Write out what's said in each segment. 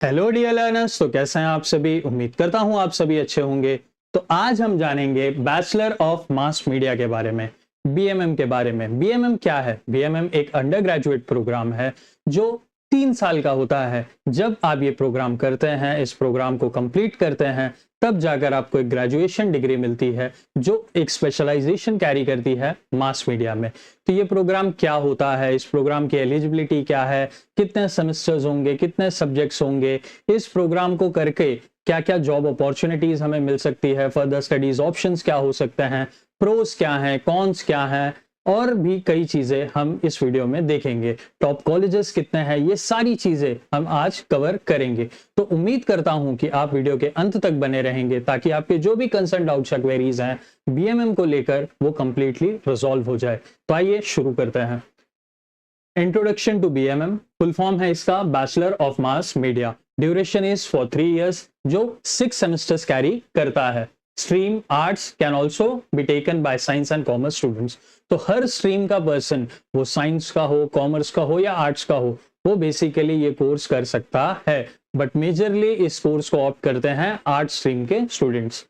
Hello dear learners, तो कैसे हैं आप सभी। उम्मीद करता हूं आप सभी अच्छे होंगे। तो आज हम जानेंगे बैचलर ऑफ मास मीडिया के बारे में, बीएमएम के बारे में। बीएमएम क्या है? बीएमएम एक अंडर ग्रेजुएट प्रोग्राम है जो 3 साल का होता है। जब आप ये प्रोग्राम करते हैं, इस प्रोग्राम को कंप्लीट करते हैं, तब जाकर आपको एक ग्रेजुएशन डिग्री मिलती है जो एक स्पेशलाइजेशन कैरी करती है मास मीडिया में। तो ये प्रोग्राम क्या होता है, इस प्रोग्राम की एलिजिबिलिटी क्या है, कितने सेमेस्टर्स होंगे, कितने सब्जेक्ट्स होंगे, इस प्रोग्राम को करके क्या क्या जॉब अपॉर्चुनिटीज हमें मिल सकती है, फर्दर स्टडीज ऑप्शंस क्या हो सकते हैं, प्रोस क्या हैं, कॉन्स क्या हैं, और भी कई चीजें हम इस वीडियो में देखेंगे। टॉप कॉलेजेस कितने हैं, ये सारी चीजें हम आज कवर करेंगे। तो उम्मीद करता हूं कि आप वीडियो के अंत तक बने रहेंगे ताकि आपके जो भी कंसर्न डाउट्स या क्वेरीज हैं बीएमएम को लेकर वो कंप्लीटली रिजॉल्व हो जाए। तो आइए शुरू करते हैं। Introduction to BMM full form है इसका bachelor of mass media. Duration is for 3 years, जो 6 सेमेस्टर्स कैरी करता है। Stream arts can also be taken by science and commerce students. तो हर स्ट्रीम का पर्सन, वो साइंस का हो, कॉमर्स का हो या आर्ट्स का हो, वो बेसिकली ये कोर्स कर सकता है। बट मेजरली इस कोर्स को ऑप्ट करते हैं आर्ट्स स्ट्रीम के students.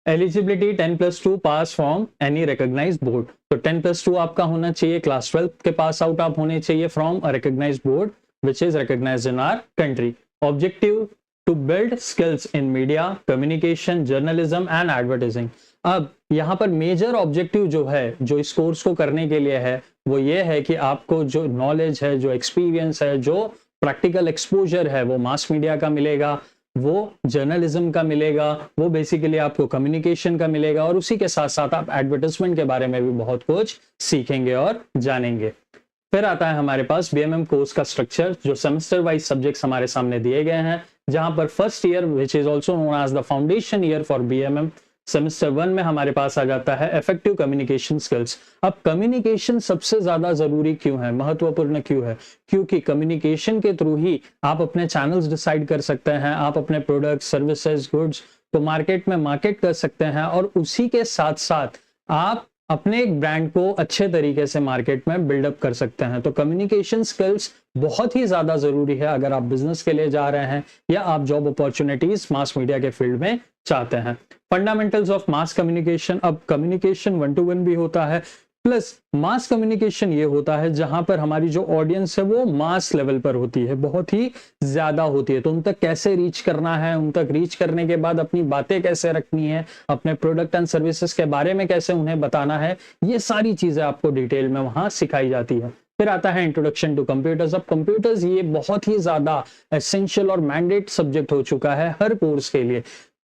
Eligibility 10+2 pass from any recognised board. तो 10+2 आपका होना चाहिए, क्लास 12 के पास आउट आप होने चाहिए from a recognised board which is recognised in our country. Objective to build skills in media, communication, journalism and advertising. अब यहाँ पर मेजर ऑब्जेक्टिव जो है, जो इस कोर्स को करने के लिए है, वो ये है कि आपको जो नॉलेज है, जो एक्सपीरियंस है, जो प्रैक्टिकल एक्सपोजर है, वो मास मीडिया का मिलेगा, वो जर्नलिज्म का मिलेगा, वो बेसिकली आपको कम्युनिकेशन का मिलेगा, और उसी के साथ साथ आप एडवर्टाइजमेंट के बारे में भी बहुत कुछ सीखेंगे और जानेंगे। फिर आता है हमारे पास बीएमएम कोर्स का स्ट्रक्चर, जो सेमेस्टर वाइज सब्जेक्ट्स हमारे सामने दिए गए हैं, जहां पर first year which is also known as the foundation year for BMM, semester 1 में हमारे पास आ जाता है इफेक्टिव कम्युनिकेशन स्किल्स। अब कम्युनिकेशन सबसे ज्यादा जरूरी क्यों है, महत्वपूर्ण क्यों है? क्योंकि कम्युनिकेशन के थ्रू ही आप अपने चैनल्स डिसाइड कर सकते हैं, आप अपने प्रोडक्ट्स, सर्विसेज, गुड्स को मार्केट में मार्केट कर सकते हैं, और उसी के साथ साथ आप अपने एक ब्रांड को अच्छे तरीके से मार्केट में बिल्डअप कर सकते हैं। तो कम्युनिकेशन स्किल्स बहुत ही ज्यादा जरूरी है अगर आप बिजनेस के लिए जा रहे हैं या आप जॉब अपॉर्चुनिटीज मास मीडिया के फील्ड में चाहते हैं। Fundamentals of mass communication. अब कम्युनिकेशन 1-to-1 भी होता है, प्लस मास कम्युनिकेशन ये होता है जहां पर हमारी जो ऑडियंस है वो मास लेवल पर होती है, बहुत ही ज्यादा होती है। तो उन तक कैसे रीच करना है, उन तक रीच करने के बाद अपनी बातें कैसे रखनी है, अपने प्रोडक्ट एंड सर्विसेज के बारे में कैसे उन्हें बताना है, ये सारी चीजें आपको डिटेल में वहां सिखाई जाती है। फिर आता है इंट्रोडक्शन टू कंप्यूटर्स। अब कंप्यूटर्स ये बहुत ही ज्यादा एसेंशियल और मैंडेट सब्जेक्ट हो चुका है हर कोर्स के लिए।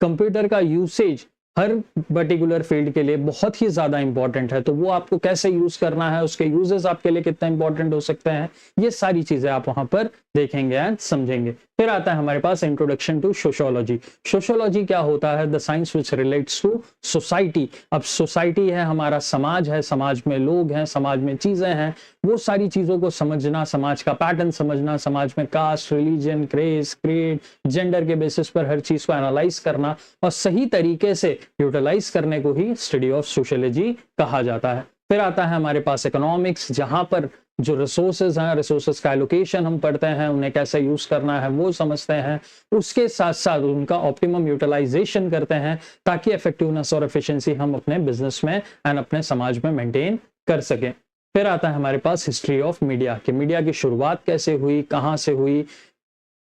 कंप्यूटर का यूसेज हर पर्टिकुलर फील्ड के लिए बहुत ही ज्यादा इंपॉर्टेंट है। तो वो आपको कैसे यूज करना है, उसके यूजेस आपके लिए कितना इंपॉर्टेंट हो सकते हैं, ये सारी चीजें आप वहां पर देखेंगे एंड समझेंगे। फिर आता है हमारे पास इंट्रोडक्शन टू सोशियोलॉजी। सोशियोलॉजी क्या होता है? The science which relates to society. अब सोसाइटी है, हमारा समाज है, समाज में लोग हैं, समाज में चीजें हैं, वो सारी चीजों को समझना, समाज का पैटर्न समझना, समाज में caste, religion, craze, creed, gender के बेसिस पर हर चीज को एनालाइज करना और सही तरीके से यूटिलाइज करने को ही स्टडी ऑफ सोशियोलॉजी कहा जाता है। फिर आता है हमारे पास इकोनॉमिक्स, जहां पर जो रिसोर्सेज हैं, रिसोर्सेज का एलोकेशन हम पढ़ते हैं, उन्हें कैसे यूज करना है वो समझते हैं, उसके साथ साथ उनका ऑप्टिमम यूटिलाइजेशन करते हैं ताकि इफेक्टिवनेस और एफिशिएंसी हम अपने बिजनेस में एंड अपने समाज में मेंटेन कर सकें। फिर आता है हमारे पास हिस्ट्री ऑफ मीडिया, कि मीडिया की शुरुआत कैसे हुई, कहां से हुई,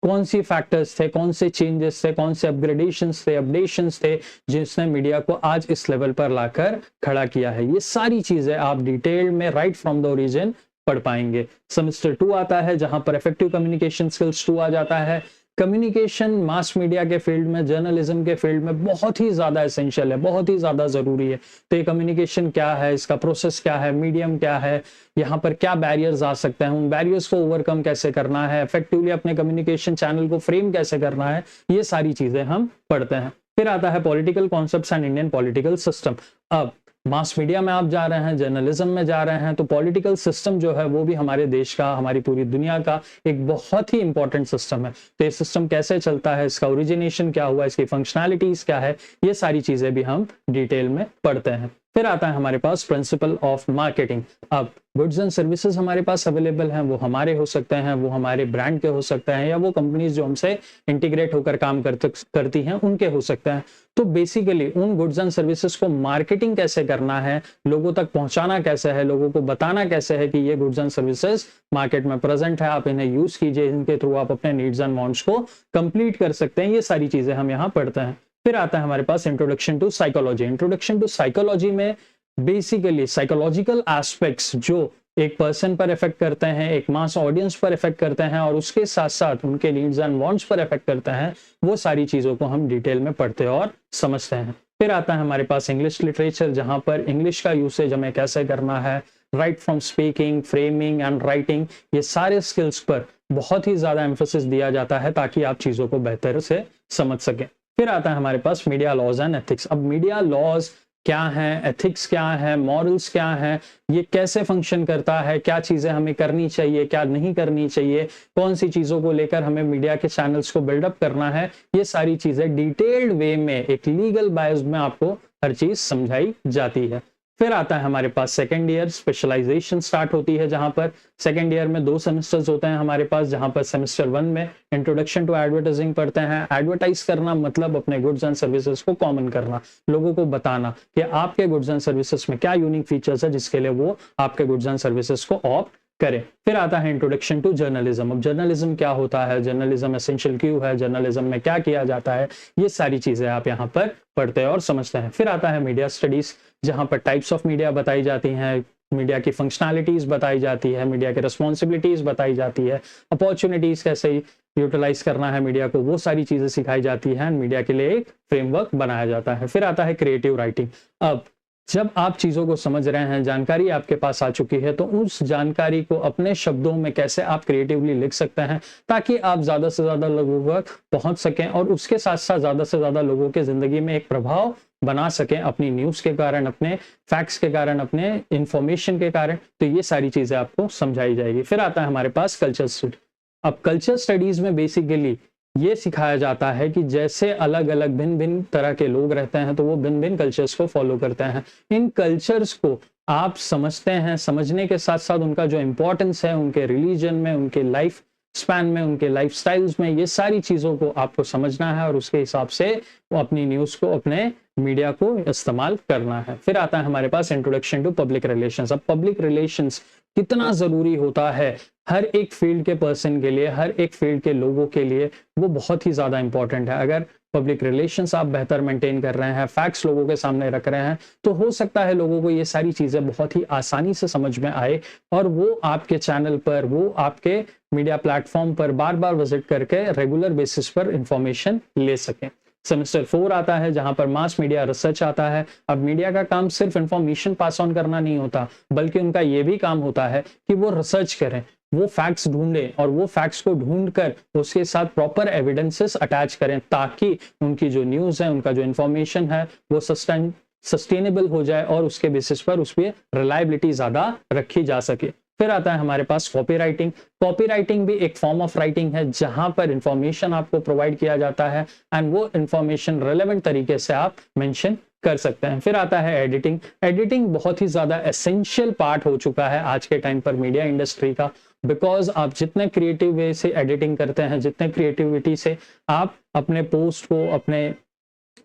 कौन सी फैक्टर्स थे, कौन से चेंजेस थे, कौन से अपग्रेडेशंस थे, अपडेशंस थे, जिसने मीडिया को आज इस लेवल पर लाकर खड़ा किया है। ये सारी चीजें आप डिटेल में राइट फ्रॉम द ओरिजिन पढ़ पाएंगे। सेमेस्टर 2 आता है जहां पर इफेक्टिव कम्युनिकेशन स्किल्स 2 आ जाता है। कम्युनिकेशन मास मीडिया के फील्ड में, जर्नलिज्म के फील्ड में बहुत ही ज्यादा एसेंशियल है, बहुत ही ज्यादा जरूरी है। तो ये कम्युनिकेशन क्या है, इसका प्रोसेस क्या है, मीडियम क्या है, यहाँ पर क्या बैरियर्स आ सकते हैं, उन बैरियर्स को ओवरकम कैसे करना है, इफेक्टिवली अपने कम्युनिकेशन चैनल को फ्रेम कैसे करना है, ये सारी चीजें हम पढ़ते हैं। फिर आता है political concepts and Indian political system. अब मास मीडिया में आप जा रहे हैं, जर्नलिज्म में जा रहे हैं, तो पॉलिटिकल सिस्टम जो है वो भी हमारे देश का, हमारी पूरी दुनिया का एक बहुत ही इंपॉर्टेंट सिस्टम है। तो ये सिस्टम कैसे चलता है, इसका ओरिजिनेशन क्या हुआ, इसकी फंक्शनैलिटीज क्या है, ये सारी चीजें भी हम डिटेल में पढ़ते हैं। फिर आता है हमारे पास प्रिंसिपल ऑफ मार्केटिंग। अब गुड्स एंड सर्विसेज हमारे पास अवेलेबल हैं, वो हमारे हो सकते हैं, वो हमारे ब्रांड के हो सकते हैं, या वो कंपनीज जो हमसे इंटीग्रेट होकर काम करती हैं उनके हो सकते हैं। तो बेसिकली उन गुड्स एंड सर्विसेज को मार्केटिंग कैसे करना है, लोगों तक पहुंचाना कैसे है, लोगों को बताना कैसे है कि ये गुड्स एंड सर्विसेज मार्केट में प्रेजेंट है, आप इन्हें यूज कीजिए, इनके थ्रू आप अपने नीड्स एंड वांट्स को कंप्लीट कर सकते हैं, ये सारी चीजें हम यहाँ पढ़ते हैं। फिर आता है हमारे पास introduction to psychology. Introduction to psychology में बेसिकली साइकोलॉजिकल एस्पेक्ट्स जो एक पर्सन पर इफेक्ट करते हैं, एक मास ऑडियंस पर इफेक्ट करते हैं, और उसके साथ साथ उनके नीड्स एंड वांट्स पर इफेक्ट करते हैं, वो सारी चीजों को हम डिटेल में पढ़ते और समझते हैं। फिर आता है हमारे पास इंग्लिश लिटरेचर, जहां पर इंग्लिश का यूसेज हमें कैसे करना है, right from speaking, framing and writing, ये सारे स्किल्स पर बहुत ही ज्यादा एम्फोसिस दिया जाता है ताकि आप चीजों को बेहतर से समझ सकें। फिर आता है हमारे पास मीडिया लॉज एंड एथिक्स। अब मीडिया लॉज क्या है, एथिक्स क्या है, मॉरल्स क्या है, ये कैसे फंक्शन करता है, क्या चीजें हमें करनी चाहिए, क्या नहीं करनी चाहिए, कौन सी चीजों को लेकर हमें मीडिया के चैनल्स को बिल्डअप करना है, ये सारी चीजें डिटेल्ड वे में एक लीगल बायस में आपको हर चीज समझाई जाती है। फिर आता है हमारे पास सेकेंड ईयर, स्पेशलाइजेशन स्टार्ट होती है, जहां पर सेकेंड ईयर में 2 सेमेस्टर्स होते हैं हमारे पास, जहां पर सेमेस्टर 1 में इंट्रोडक्शन टू एडवर्टाइजिंग पढ़ते हैं। एडवर्टाइज करना मतलब अपने गुड्स एंड सर्विसेज को कॉमन करना, लोगों को बताना कि आपके गुड्स एंड सर्विसेज में क्या यूनिक फीचर्स है जिसके लिए वो आपके गुड्स एंड सर्विसेज को ऑप्ट करें। फिर आता है इंट्रोडक्शन टू जर्नलिज्म। अब जर्नलिज्म क्या होता है, जर्नलिज्म एसेंशियल क्यों है, जर्नलिज्म में क्या किया जाता है, ये सारी चीजें आप यहाँ पर पढ़ते हैं और समझते हैं। फिर आता है मीडिया स्टडीज, जहां पर टाइप्स ऑफ मीडिया बताई जाती हैं, मीडिया की फंक्शनैलिटीज बताई जाती है, मीडिया की रिस्पॉन्सिबिलिटीज बताई जाती है, अपॉर्चुनिटीज कैसे यूटिलाइज करना है मीडिया को, वो सारी चीजें सिखाई जाती हैं, मीडिया के लिए एक फ्रेमवर्क बनाया जाता है। फिर आता है क्रिएटिव राइटिंग। अब जब आप चीजों को समझ रहे हैं, जानकारी आपके पास आ चुकी है, तो उस जानकारी को अपने शब्दों में कैसे आप क्रिएटिवली लिख सकते हैं ताकि आप ज्यादा से ज्यादा लोगों तक पहुंच सकें, और उसके साथ साथ ज्यादा से ज्यादा लोगों के जिंदगी में एक प्रभाव बना सकें अपनी न्यूज के कारण, अपने फैक्ट्स के कारण, अपने इंफॉर्मेशन के कारण। तो ये सारी चीजें आपको समझाई जाएगी। फिर आता है हमारे पास कल्चर स्टडी। अब कल्चर स्टडीज में बेसिकली ये सिखाया जाता है कि जैसे अलग अलग भिन्न भिन्न तरह के लोग रहते हैं, तो वो भिन्न भिन्न कल्चर्स को फॉलो करते हैं। इन कल्चर्स को आप समझते हैं, समझने के साथ साथ उनका जो इंपॉर्टेंस है उनके रिलीजन में, उनके लाइफ स्पैन में, उनके लाइफ स्टाइल्स में, ये सारी चीजों को आपको समझना है और उसके हिसाब से वो अपनी न्यूज को, अपने मीडिया को इस्तेमाल करना है। फिर आता है हमारे पास इंट्रोडक्शन टू पब्लिक रिलेशंस। अब पब्लिक रिलेशंस कितना जरूरी होता है हर एक फील्ड के पर्सन के लिए, हर एक फील्ड के लोगों के लिए, वो बहुत ही ज्यादा इंपॉर्टेंट है। अगर पब्लिक रिलेशंस आप बेहतर मेंटेन कर रहे हैं, फैक्ट्स लोगों के सामने रख रहे हैं, तो हो सकता है लोगों को ये सारी चीजें बहुत ही आसानी से समझ में आए और वो आपके चैनल पर, वो आपके मीडिया प्लेटफॉर्म पर बार बार विजिट करके रेगुलर बेसिस पर इंफॉर्मेशन ले सकें। सेमेस्टर 4 आता है, जहां पर मास मीडिया रिसर्च आता है। अब मीडिया का काम सिर्फ इंफॉर्मेशन पास ऑन करना नहीं होता, बल्कि उनका ये भी काम होता है कि वो रिसर्च करें, वो फैक्ट्स ढूंढें, और वो फैक्ट्स को ढूंढकर उसके साथ प्रॉपर एविडेंसेस अटैच करें ताकि उनकी जो न्यूज है, उनका जो इंफॉर्मेशन है, वो सस्टेनेबल हो जाए और उसके बेसिस पर उस पर रिलायबिलिटी ज्यादा रखी जा सके। फिर आता है हमारे पास कॉपीराइटिंग। कॉपीराइटिंग भी एक फॉर्म ऑफ राइटिंग है जहां पर इंफॉर्मेशन आपको प्रोवाइड किया जाता है एंड वो इंफॉर्मेशन रेलेवेंट तरीके से आप मेंशन कर सकते हैं। फिर आता है एडिटिंग। एडिटिंग बहुत ही ज्यादा एसेंशियल पार्ट हो चुका है आज के टाइम पर मीडिया इंडस्ट्री का, बिकॉज आप जितने क्रिएटिव वे से एडिटिंग करते हैं, जितने क्रिएटिविटी से आप अपने पोस्ट को, अपने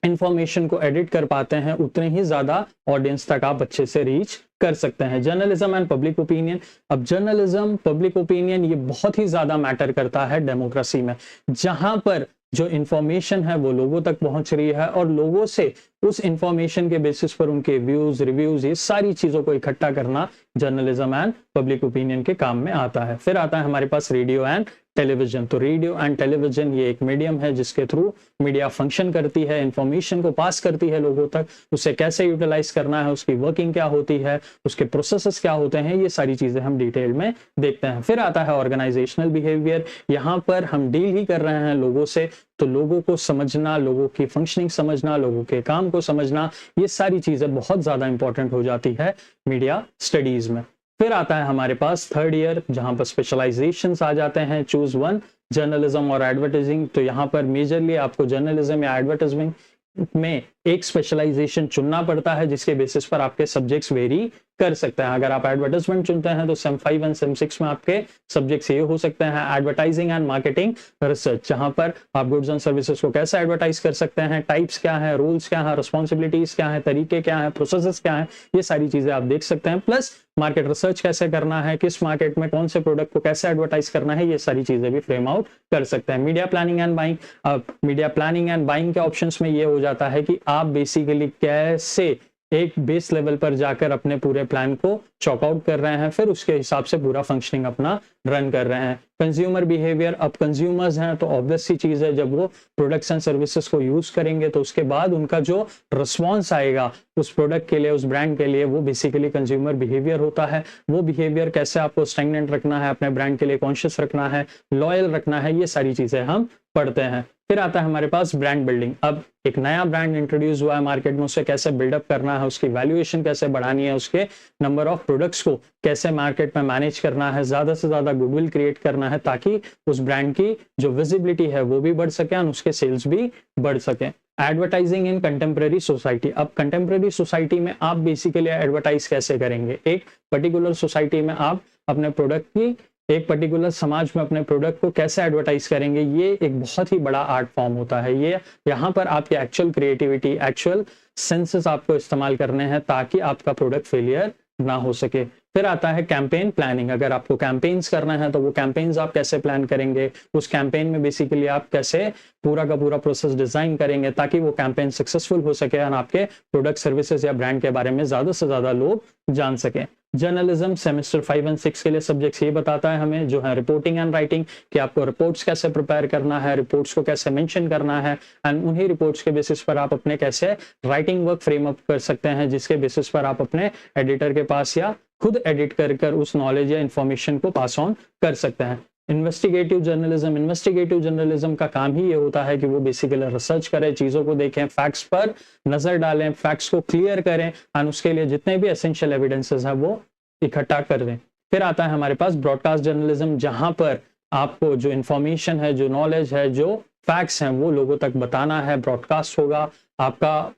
इंफॉर्मेशन को एडिट कर पाते हैं, उतने ही ज्यादा ऑडियंस तक आप अच्छे से रीच कर सकते हैं। Journalism and public opinion. अब जर्नलिज्म, पब्लिक ओपिनियन, ये बहुत ही ज्यादा मैटर करता है डेमोक्रेसी में, जहां पर जो इंफॉर्मेशन है वो लोगों तक पहुंच रही है और लोगों से उस इंफॉर्मेशन के बेसिस पर उनके व्यूज, रिव्यूज, ये सारी चीजों को इकट्ठा करना जर्नलिज्म एंड पब्लिक ओपिनियन के काम में आता है। फिर आता है हमारे पास रेडियो एंड टेलीविजन। तो रेडियो एंड टेलीविजन ये एक मीडियम है जिसके थ्रू मीडिया फंक्शन करती है, इंफॉर्मेशन को पास करती है लोगों तक, उसे कैसे यूटिलाइज करना है, उसकी वर्किंग क्या होती है, उसके प्रोसेसेस क्या होते हैं, ये सारी चीजें हम डिटेल में देखते हैं। फिर आता है ऑर्गेनाइजेशनल बिहेवियर। यहाँ पर हम डील ही कर रहे हैं लोगों से, तो लोगों को समझना, लोगों की फंक्शनिंग समझना, लोगों के काम को समझना, ये सारी चीजें बहुत ज्यादा इंपॉर्टेंट हो जाती है मीडिया स्टडीज में। फिर आता है हमारे पास थर्ड ईयर, जहां पर स्पेशलाइजेशंस आ जाते हैं। चूज वन, जर्नलिज्म और एडवर्टाइजिंग। तो यहाँ पर मेजरली आपको जर्नलिज्म या एडवर्टाइजिंग में एक स्पेशलाइजेशन चुनना पड़ता है, जिसके बेसिस पर आपके सब्जेक्ट्स वेरी कर सकते हैं। अगर आप एडवर्टाइजमेंट चुनते हैं तो सेम 5 एंड सेम 6 में आपके सब्जेक्ट्स ये हो सकते हैं, एडवर्टाइजिंग एंड मार्केटिंग रिसर्च, जहां पर आप गुड्स एंड सर्विसेज को कैसे एडवर्टाइज कर सकते हैं, टाइप्स क्या है, रूल्स क्या है, रिस्पॉन्सिबिलिटीज क्या है, तरीके क्या है, प्रोसेसेस क्या है, ये सारी चीजें आप देख सकते हैं। प्लस मार्केट रिसर्च कैसे करना है, किस मार्केट में कौन से प्रोडक्ट को कैसे एडवर्टाइज करना है, ये सारी चीजें भी फ्रेम आउट कर सकते हैं। मीडिया प्लानिंग एंड बाइंग, अब मीडिया प्लानिंग एंड बाइंग के ऑप्शंस में ये हो जाता है कि आप बेसिकली कैसे एक बेस लेवल पर जाकर अपने पूरे प्लान को चॉक आउट कर रहे हैं, फिर उसके हिसाब से पूरा फंक्शनिंग अपना रन कर रहे हैं। कंज्यूमर बिहेवियर, अब कंज्यूमर्स हैं तो ऑब्वियस सी चीज है, जब वो प्रोडक्ट्स एंड सर्विसेज को यूज करेंगे तो उसके बाद उनका जो रिस्पॉन्स आएगा उस प्रोडक्ट के लिए, उस ब्रांड के लिए, वो बेसिकली कंज्यूमर बिहेवियर होता है। वो बिहेवियर कैसे आपको स्टैग्नेंट रखना है, अपने ब्रांड के लिए कॉन्शियस रखना है, लॉयल रखना है, ये सारी चीजें हम पढ़ते हैं। फिर आता है हमारे पास ब्रांड बिल्डिंग। अब एक नया ब्रांड इंट्रोड्यूस हुआ है मार्केट में, उसे कैसे बिल्डअप करना है, उसकी वैल्यूएशन कैसे बढ़ानी है, उसके नंबर ऑफ प्रोडक्ट्स को कैसे मार्केट में मैनेज करना है, ज्यादा से ज्यादा गुडविल क्रिएट करना है, ताकि उस ब्रांड की जो विजिबिलिटी है वो भी बढ़ सके और उसके सेल्स भी बढ़ सके। एडवर्टाइजिंग इन कंटेम्प्रेरी सोसाइटी, अब कंटेम्प्रेरी सोसाइटी में आप बेसिकली एडवर्टाइज कैसे करेंगे, एक पर्टिकुलर सोसाइटी में आप अपने प्रोडक्ट की, एक पर्टिकुलर समाज में अपने प्रोडक्ट को कैसे एडवर्टाइज करेंगे, ये एक बहुत ही बड़ा आर्ट फॉर्म होता है। ये यहाँ पर आपकी एक्चुअल क्रिएटिविटी, एक्चुअल सेंसेस आपको इस्तेमाल करने हैं ताकि आपका प्रोडक्ट फेलियर ना हो सके। फिर आता है कैंपेन प्लानिंग। अगर आपको कैंपेन्स करना है तो वो कैंपेन्स आप कैसे प्लान करेंगे, उस कैंपेन में बेसिकली आप कैसे पूरा का पूरा प्रोसेस डिजाइन करेंगे ताकि वो कैंपेन सक्सेसफुल हो सके और आपके प्रोडक्ट सर्विसेज या ब्रांड के बारे में ज्यादा से ज्यादा लोग जान सके। जर्नलिज्म सेमेस्टर 5 और 6 के लिए सब्जेक्ट्स ये बताता है हमें, जो है रिपोर्टिंग एंड राइटिंग, कि आपको रिपोर्ट्स कैसे प्रिपेयर करना है, रिपोर्ट्स को कैसे मेंशन करना है, एंड उन्हीं रिपोर्ट्स के बेसिस पर आप अपने कैसे राइटिंग वर्क फ्रेम अप कर सकते हैं, जिसके बेसिस पर आप अपने एडिटर के पास या खुद एडिट कर उस नॉलेज या इंफॉर्मेशन को पास ऑन कर सकते हैं। इन्वेस्टिगेटिव जर्नलिज्म, इन्वेस्टिगेटिव जर्नलिज्म का काम ही ये होता है कि वो बेसिकली रिसर्च करें, चीजों को देखें, फैक्ट्स पर नजर डालें, फैक्ट्स को क्लियर करें और उसके लिए जितने भी एसेंशियल एविडेंसेस है वो इकट्ठा कर दें। फिर आता है हमारे पास ब्रॉडकास्ट जर्नलिज्म, जहां पर आपको जो इंफॉर्मेशन है, जो नॉलेज है, जो फैक्ट्स हैं वो लोगों तक बताना है, ब्रॉडकास्ट होगा आपका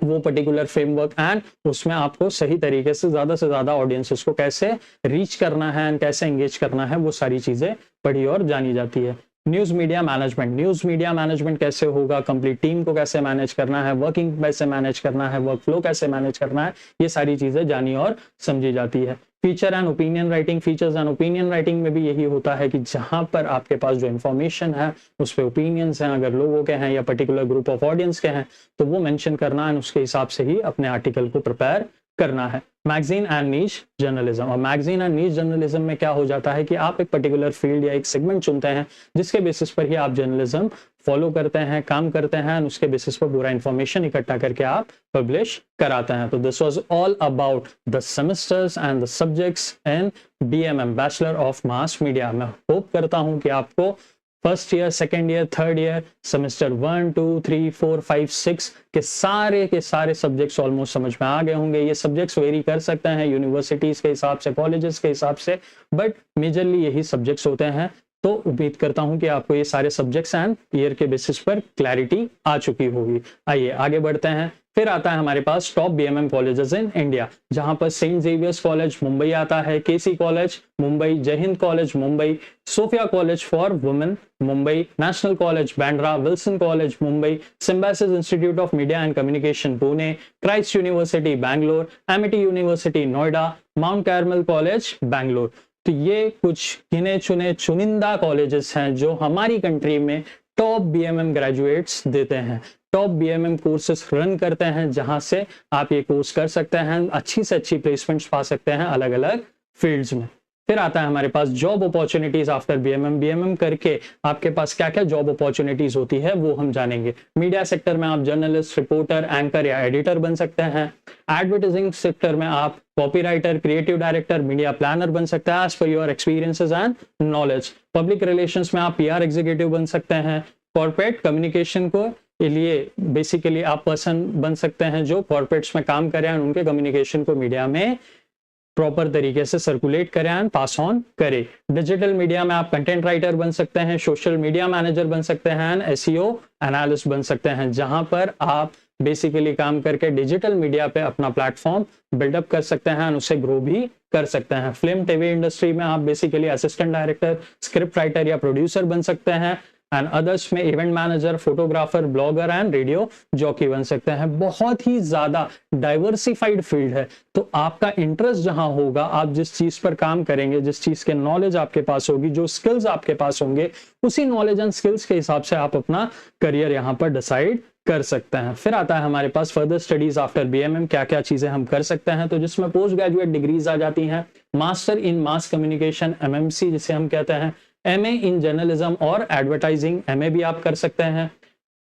वो पर्टिकुलर फ्रेमवर्क, एंड उसमें आपको सही तरीके से ज्यादा ऑडियंसेस को कैसे रीच करना है एंड कैसे एंगेज करना है, वो सारी चीजें पढ़ी और जानी जाती है। News media management, news media management कैसे होगा, कंप्लीट टीम को कैसे मैनेज करना है, वर्किंग कैसे मैनेज करना है, वर्क फ्लो कैसे मैनेज करना है, ये सारी चीजें जानी और समझी जाती है। Feature and opinion writing, features and opinion writing में भी यही होता है कि जहां पर आपके पास जो इंफॉर्मेशन है उस पे ओपिनियंस हैं, अगर लोगों के हैं या पर्टिकुलर ग्रुप ऑफ ऑडियंस के हैं तो वो मेंशन करना है, उसके हिसाब से ही अपने आर्टिकल को प्रिपेयर करना है। मैगजीन एंड नीश जर्नलिज्म, और मैगजीन एंड नीश जर्नलिज्म में क्या हो जाता है कि आप एक पर्टिकुलर फील्ड या एक सेगमेंट चुनते हैं जिसके बेसिस पर ही आप जर्नलिज्म फॉलो करते हैं, काम करते हैं, उसके बेसिस पर पूरा इंफॉर्मेशन इकट्ठा करके आप पब्लिश कराते हैं। तो this was all about the semesters and the subjects in BMM, bachelor of mass media. मैं होप करता हूं कि आपको first year, second year, third year, semester 1, 2, 3, 4, 5, 6 के सारे सब्जेक्ट्स ऑलमोस्ट समझ में आ गए होंगे। ये सब्जेक्ट्स वेरी कर सकते हैं यूनिवर्सिटीज के हिसाब से, कॉलेजेस के हिसाब से, बट मेजरली यही सब्जेक्ट्स होते हैं। तो उम्मीद करता हूं कि आपको ये सारे सब्जेक्ट्स एंड ईयर के बेसिस पर क्लैरिटी आ चुकी होगी। आइए आगे बढ़ते हैं। फिर आता है हमारे पास top BMM colleges in India, जहां पर सेंट जेवियर्स कॉलेज मुंबई आता है, केसी College Mumbai, Jai Hind College Mumbai, Sophia College for Women Mumbai, National College Bandra, Wilson College Mumbai, Symbiosis Institute of Media and Communication Pune, Christ University Bangalore, Amity University Noida, Mount Carmel College Bangalore. तो ये कुछ गिने चुने चुनिंदा कॉलेजेस हैं जो हमारी कंट्री में टॉप बीएमएम ग्रेजुएट्स देते हैं, टॉप बीएमएम कोर्सेस रन करते हैं, जहां से आप ये कोर्स कर सकते हैं, अच्छी से अच्छी प्लेसमेंट्स पा सकते हैं अलग अलग फील्ड्स में। फिर आता है हमारे पास job opportunities after BMM. BMM करके आपके पास क्या क्या जॉब अपॉर्चुनिटीज होती है वो हम जानेंगे। मीडिया सेक्टर में आप जर्नलिस्ट, रिपोर्टर, एंकर या एडिटर बन सकते हैं। एडवर्टाइजिंग सेक्टर में आप copywriter, creative director, media planner बन सकते हैं as per your experiences and knowledge. Public relations में आप पीआर एग्जीक्यूटिव बन सकते हैं। कॉर्पोरेट कम्युनिकेशन को के लिए बेसिकली आप पर्सन बन सकते हैं जो कॉर्पोरेट्स में काम करें और उनके कम्युनिकेशन को मीडिया में प्रॉपर तरीके से सर्कुलेट करें एंड पास ऑन करें। डिजिटल मीडिया में आप कंटेंट राइटर बन सकते हैं, सोशल मीडिया मैनेजर बन सकते हैं एंड एसईओ एनालिस्ट बन सकते हैं, जहां पर आप बेसिकली काम करके डिजिटल मीडिया पे अपना प्लेटफॉर्म बिल्डअप कर सकते हैं और उसे ग्रो भी कर सकते हैं। फिल्म टीवी इंडस्ट्री में आप basically assistant director, script writer या प्रोड्यूसर बन सकते हैं एंड अदर्स में event manager, photographer, blogger and radio jockey बन सकते हैं। बहुत ही ज्यादा डाइवर्सिफाइड फील्ड है, तो आपका इंटरेस्ट जहां होगा, आप जिस चीज पर काम करेंगे, जिस चीज के नॉलेज आपके पास होगी, जो स्किल्स आपके पास होंगे, उसी नॉलेज एंड स्किल्स के हिसाब से आप अपना करियर यहाँ पर डिसाइड कर सकते हैं। फिर आता है हमारे पास फर्दर स्टडीज आफ्टर बीएमएम, क्या क्या चीजें हम कर सकते हैं, तो जिसमें पोस्ट ग्रेजुएट डिग्रीज आ जाती हैं, master in mass communication MMC जिसे हम कहते हैं, एमए इन जर्नलिज्म और एडवर्टाइजिंग, एमए भी आप कर सकते हैं,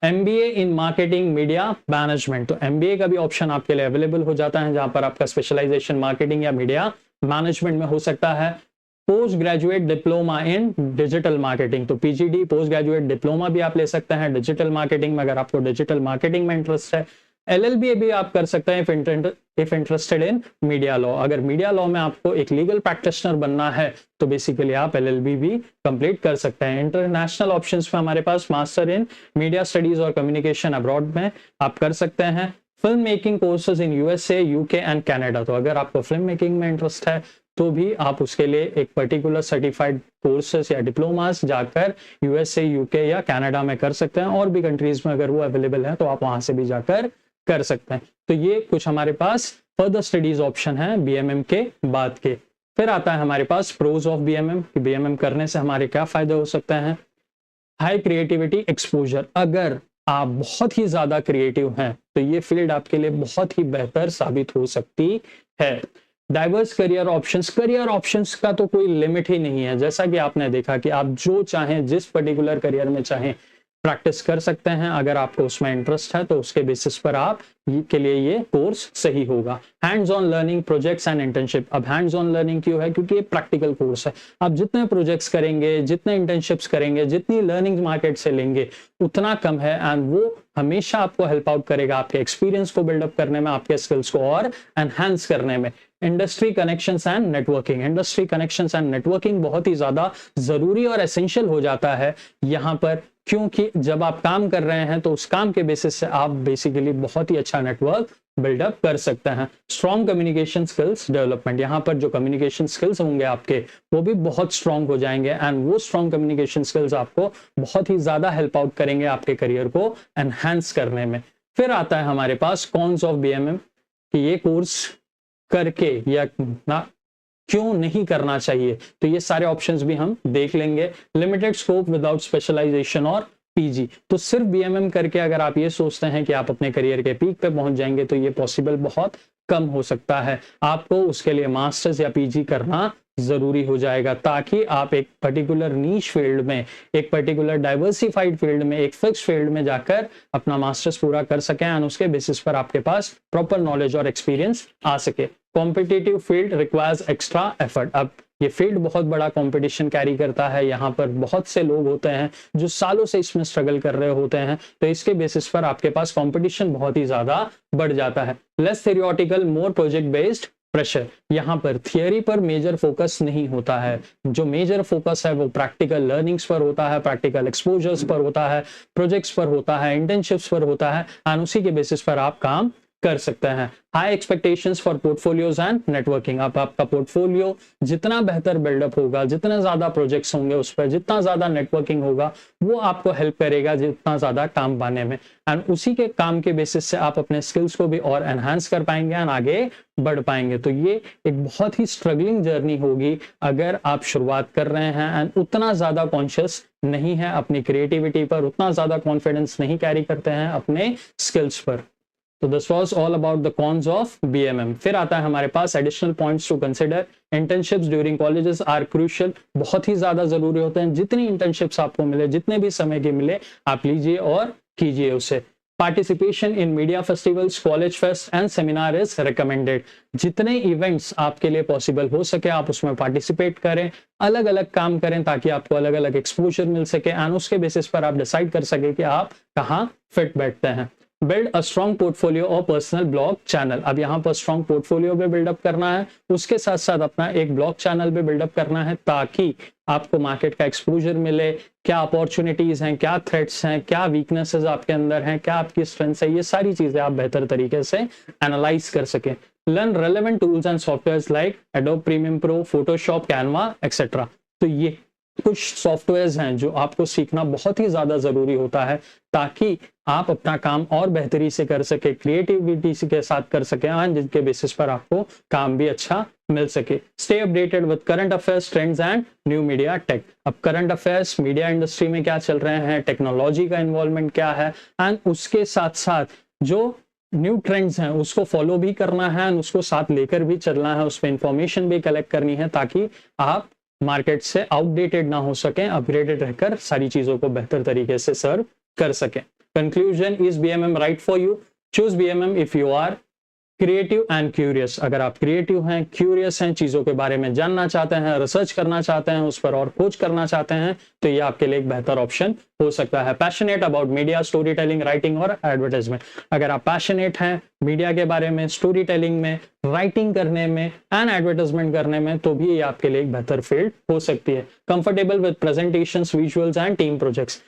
MBA in marketing media management, तो एमबीए का भी ऑप्शन आपके लिए अवेलेबल हो जाता है, जहां पर आपका स्पेशलाइजेशन मार्केटिंग या मीडिया मैनेजमेंट में हो सकता है। Post graduate diploma in digital marketing, तो पीजीडी पोस्ट ग्रेजुएट डिप्लोमा भी आप ले सकते हैं डिजिटल मार्केटिंग में, अगर आपको डिजिटल मार्केटिंग में इंटरेस्ट है। एलएलबी भी आप कर सकते हैं if interested in media law, अगर मीडिया लॉ में आपको एक लीगल प्रैक्टिशनर बनना है तो बेसिकली आप एलएलबी भी कंप्लीट कर सकते हैं। इंटरनेशनल ऑप्शंस में हमारे पास मास्टर इन मीडिया स्टडीज और कम्युनिकेशन अब्रॉड में आप कर सकते हैं। Film making courses in USA, UK and Canada, तो अगर आपको फिल्म मेकिंग में इंटरेस्ट है तो भी आप उसके लिए एक पर्टिकुलर सर्टिफाइड कोर्सेस या डिप्लोमास जाकर यूएसए, यूके या कनाडा में कर सकते हैं, और भी कंट्रीज में अगर वो अवेलेबल है तो आप वहां से भी जाकर कर सकते हैं। तो ये कुछ हमारे पास फर्दर स्टडीज ऑप्शन है बीएमएम के बाद के। फिर आता है हमारे पास प्रोज ऑफ बीएमएम, बीएमएम करने से हमारे क्या फायदे हो सकते हैं। हाई क्रिएटिविटी एक्सपोजर, अगर आप बहुत ही ज्यादा क्रिएटिव हैं तो ये फील्ड आपके लिए बहुत ही बेहतर साबित हो सकती है। डाइवर्स करियर ऑप्शंस का तो कोई लिमिट ही नहीं है, जैसा कि आपने देखा कि आप जो चाहें, जिस पर्टिकुलर करियर में चाहें प्रैक्टिस कर सकते हैं। अगर आपको उसमें इंटरेस्ट है तो उसके बेसिस पर आप के लिए ये कोर्स सही होगा। Hands on learning, projects and internship, अब हैंड्स ऑन लर्निंग क्यों है, क्योंकि ये प्रैक्टिकल कोर्स है। आप जितने प्रोजेक्ट्स करेंगे, जितने इंटर्नशिप्स करेंगे, जितनी लर्निंग मार्केट से लेंगे उतना कम है, एंड वो हमेशा आपको हेल्प आउट करेगा आपके एक्सपीरियंस को बिल्डअप करने में, आपके स्किल्स को और एनहांस करने में। Industry connections and networking, industry connections and networking बहुत ही ज्यादा जरूरी और एसेंशियल हो जाता है यहाँ पर, क्योंकि जब आप काम कर रहे हैं तो उस काम के बेसिस से आप बेसिकली बहुत ही अच्छा नेटवर्क बिल्डअप कर सकते हैं। स्ट्रॉन्ग कम्युनिकेशन स्किल्स डेवलपमेंट, यहाँ पर जो कम्युनिकेशन स्किल्स होंगे आपके वो भी बहुत स्ट्रॉन्ग हो जाएंगे, एंड वो स्ट्रॉन्ग कम्युनिकेशन स्किल्स आपको बहुत ही ज्यादा हेल्प आउट करेंगे आपके करियर को एनहांस करने में। फिर आता है हमारे पास कॉन्स ऑफ बीएमएम, कि ये कोर्स करके या ना क्यों नहीं करना चाहिए, तो ये सारे ऑप्शंस भी हम देख लेंगे। लिमिटेड स्कोप विदाउट स्पेशलाइजेशन और पीजी, तो सिर्फ बीएमएम करके अगर आप ये सोचते हैं कि आप अपने करियर के पीक पे पहुंच जाएंगे तो ये पॉसिबल बहुत कम हो सकता है। आपको उसके लिए मास्टर्स या पीजी करना जरूरी हो जाएगा, ताकि आप एक पर्टिकुलर नीश फील्ड में, एक पर्टिकुलर डाइवर्सिफाइड फील्ड में, एक फिक्स फील्ड में जाकर अपना मास्टर्स पूरा कर सकें और उसके बेसिस पर आपके पास प्रॉपर नॉलेज और एक्सपीरियंस आ सके। Competitive field requires extra effort, अब ये फील्ड बहुत बड़ा कंपटीशन कैरी करता है, यहाँ पर बहुत से लोग होते हैं जो सालों से इसमें स्ट्रगल कर रहे होते हैं, तो इसके बेसिस पर आपके पास कंपटीशन बहुत ही ज्यादा बढ़ जाता है। लेस थ्योरेटिकल, मोर प्रोजेक्ट बेस्ड प्रेशर, यहाँ पर थियरी पर मेजर फोकस नहीं होता है, जो मेजर फोकस है वो प्रैक्टिकल लर्निंग्स पर होता है, प्रैक्टिकल एक्सपोजर्स पर होता है, प्रोजेक्ट्स पर होता है, इंटर्नशिप्स पर होता है, और उसी के बेसिस पर आप काम कर सकते हैं। High expectations for portfolios and networking, अब आपका पोर्टफोलियो जितना बेहतर बिल्डअप होगा, जितने ज्यादा प्रोजेक्ट्स होंगे उस पर, जितना ज्यादा नेटवर्किंग होगा, वो आपको हेल्प करेगा जितना ज्यादा काम पाने में, एंड उसी के काम के बेसिस से आप अपने स्किल्स को भी और एनहांस कर पाएंगे एंड आगे बढ़ पाएंगे। तो ये एक बहुत ही स्ट्रगलिंग जर्नी होगी अगर आप शुरुआत कर रहे हैं एंड उतना ज्यादा कॉन्शियस नहीं है अपनी क्रिएटिविटी पर, उतना ज्यादा कॉन्फिडेंस नहीं कैरी करते हैं अपने स्किल्स पर। तो this was all about the cons of BMM. फिर आता है हमारे पास additional points to consider. Internships during colleges are crucial, बहुत ही ज्यादा जरूरी होते हैं। जितनी इंटर्नशिप्स आपको मिले, जितने भी समय के मिले, आप लीजिए और कीजिए उसे। Participation in media festivals, college fest and seminar is recommended, जितने इवेंट्स आपके लिए पॉसिबल हो सके आप उसमें पार्टिसिपेट करें, अलग अलग काम करें ताकि आपको अलग अलग एक्सपोजर मिल सके एंड उसके बेसिस पर आप डिसाइड कर सके कि आप कहाँ फिट बैठते हैं। बिल्ड अ स्ट्रॉन्ग पोर्टफोलियो और पर्सनल ब्लॉग चैनल। अब यहाँ पर स्ट्रॉन्ग पोर्टफोलियो भी बिल्डअप करना है, उसके साथ साथ अपना एक ब्लॉग चैनल भी बिल्डअप करना है, ताकि आपको मार्केट का एक्सपोजर मिले, क्या अपॉर्चुनिटीज हैं, क्या थ्रेट्स हैं, क्या वीकनेसेस आपके अंदर हैं, क्या आपकी स्ट्रेंथ्स है, ये सारी चीजें आप बेहतर तरीके से एनालाइज कर सकें। Learn relevant tools and softwares like adobe premium pro, Photoshop, Canva etcetera. तो ये कुछ सॉफ्टवेयर्स हैं जो आपको सीखना बहुत ही ज्यादा जरूरी होता है, ताकि आप अपना काम और बेहतरी से कर सके, क्रिएटिविटी के साथ कर सके, जिनके बेसिस पर आपको काम भी अच्छा मिल सके। Stay updated with current affairs, trends and new media take. अब करंट अफेयर्स, मीडिया इंडस्ट्री में क्या चल रहे हैं, टेक्नोलॉजी का इन्वॉल्वमेंट क्या है, एंड उसके साथ साथ जो न्यू ट्रेंड्स हैं उसको फॉलो भी करना है, एंड उसको साथ लेकर भी चलना है, उस पर इंफॉर्मेशन भी कलेक्ट करनी है, ताकि आप मार्केट से आउटडेटेड ना हो सकें, अपग्रेडेड रहकर सारी चीजों को बेहतर तरीके से सर्व कर सकें। Conclusion, is BMM right for you? Choose BMM if you are creative and curious. अगर आप क्रिएटिव हैं, क्यूरियस हैं, चीजों के बारे में जानना चाहते हैं, रिसर्च करना चाहते हैं, उस पर और खोज करना चाहते हैं, तो ये आपके लिए एक बेहतर ऑप्शन हो सकता है। Passionate about media, story telling, writing और एडवर्टाइजमेंट। अगर आप पैशनेट हैं मीडिया के बारे में, स्टोरी टेलिंग में, राइटिंग करने में एंड एडवर्टाइजमेंट करने में, तो भी ये आपके लिए एक बेहतर फील्ड हो सकती है। Comfortable with presentations, visuals and team projects.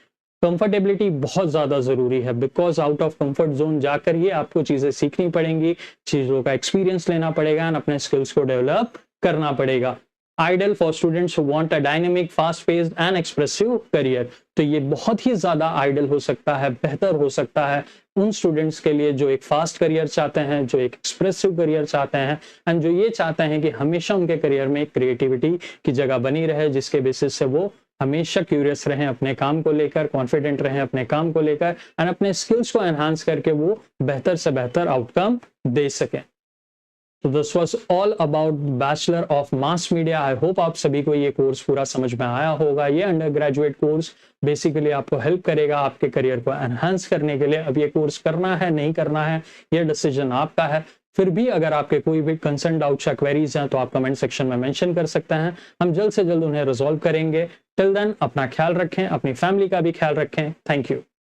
Comfortability बहुत ज्यादा जरूरी है, because out of comfort zone जाकर ये आपको चीजें सीखनी पड़ेंगी, चीजों का एक्सपीरियंस लेना पड़ेगा एंड अपने स्किल्स को डेवलप करना पड़ेगा। Ideal for students who want a dynamic, fast paced and expressive career. तो ये बहुत ही ज्यादा आइडियल हो सकता है, बेहतर हो सकता है उन स्टूडेंट्स के लिए जो एक फास्ट करियर चाहते हैं, जो एक एक्सप्रेसिव करियर चाहते हैं, एंड जो ये चाहते हैं कि हमेशा उनके करियर में एक क्रिएटिविटी की जगह बनी रहे, जिसके बेसिस से वो हमेशा क्यूरियस रहें अपने काम को लेकर, कॉन्फिडेंट रहें अपने काम को लेकर, एंड अपने स्किल्स को एनहांस करके वो बेहतर से बेहतर आउटकम दे सकें। तो this was all about bachelor of mass media. I hope आप सभी को ये कोर्स पूरा समझ में आया होगा। ये अंडर ग्रेजुएट कोर्स बेसिकली आपको हेल्प करेगा आपके करियर को एनहांस करने के लिए। अब ये कोर्स करना है नहीं करना है, ये डिसीजन आपका है। फिर भी अगर आपके कोई भी कंसर्न, डाउट्स या क्वेरीज हैं तो आप कमेंट सेक्शन में मेंशन कर सकते हैं, हम जल्द से जल्द उन्हें रिजॉल्व करेंगे। टिल देन अपना ख्याल रखें, अपनी फैमिली का भी ख्याल रखें। Thank you.